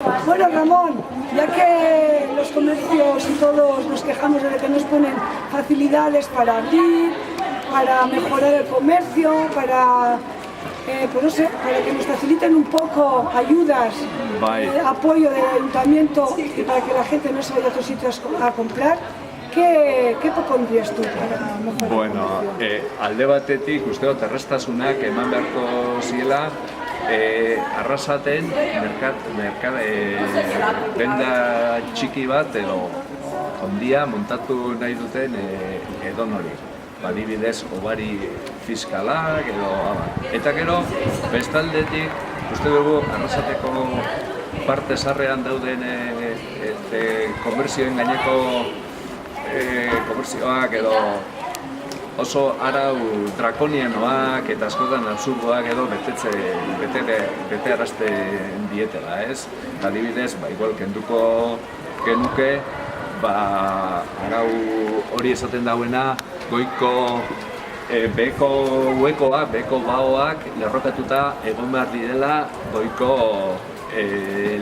Bueno, Ramón, ya que los comercios y todos nos quejamos de que nos ponen facilidades para abrir, para mejorar el comercio, para, pues no sé, para que nos faciliten un poco ayudas, apoyo del ayuntamiento y para que la gente no se vaya a otros sitios a comprar, ¿qué propondrías tú para mejorar bueno, el comercio? Alde batetik, uste dut erraztasunak eman beharko ziela arrasaten denda txiki bat edo ondia montatu nahi duten edonori. Adibidez, hobari fiskalak edo abar. Eta gero, bestaldetik, uste dugu arrasateko parte zarrean dauden komertzioen gaineko komertzioak edo oso arau drakonianoak eta askotan absurdoak edo bete arazten dietela, ez? Adibidez, igual kenduko genuke, arau hori esaten dauena, goiko beheko huekoak, beheko baoak lerrokatuta egon behar direla goiko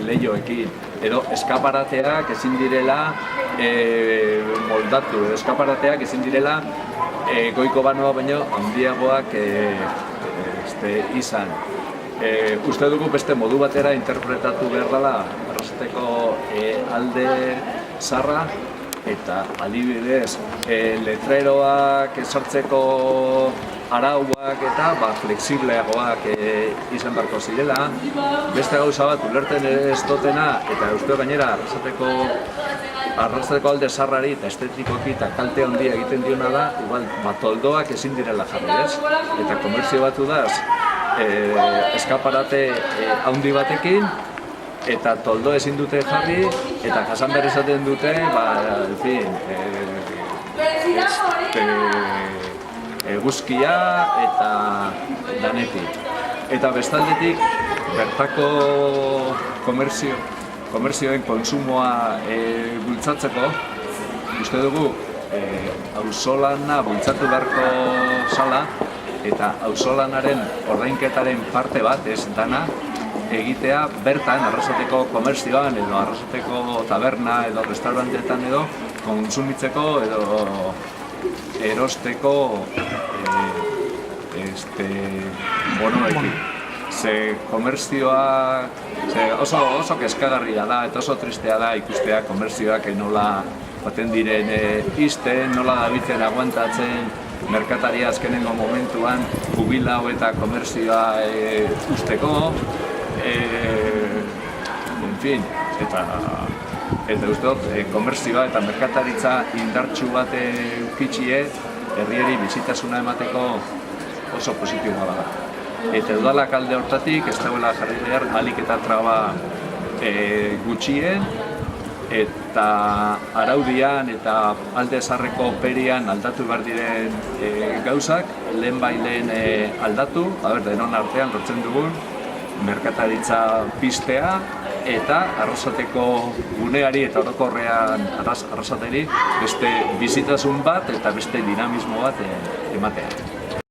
lehioekin. Edo eskaparateak ezin direla moldatu, edo eskaparateak ezin direla goiko banoa baino handiagoak izan. Uste dugu beste modu batera interpretatu behar dela arrasateko alde zarra eta adibidez letreroak ezartzeko arauak eta flexibleagoak izan beharko zirela. Beste gauza bat ulerten ez dutena eta uste gainera arrasateko alde zarrari eta estetikoki eta kalte handia egiten diona da, igual toldoak ezin direla jarri, ez? Eta komertzio batu daz eskaparate handi batekin eta toldo ezin dute jarri eta jasan behar izaten dute, eguzkia eta danetik. Eta bestaldetik, bertako komertzioen kontsumoa bultzatzeko, uste dugu auzolana bultzatu beharko zala eta auzolanaren ordainketaren parte bat, ez dana, egitea bertan arrasateko komertzioan edo arrasateko taberna edo restauranteetan edo kontsumitzeko edo erosteko bonoekin. Ze komertzioa oso kezkagarria da eta oso tristea da ikustea komertzioak nola baten diren isten, nola dabitzen aguantatzen merkataria azkenengo momentuan jubilao eta komertzioa usteko. Eta uste dut, komertzioa eta merkataritza indartsu bat ukitxie herriari bizitasuna emateko oso positiboa da. Eta udalak alde hortatik ez dagoela jarri behar ahalik eta traba gutxien eta araudian eta alde zarreko perian aldatu behar diren gauzak lehen aldatu, denon artean lortzen dugun merkataritza pistea eta arrasateko guneari eta orokorrean arrasateri beste bizitasun bat eta beste dinamismo bat ematea.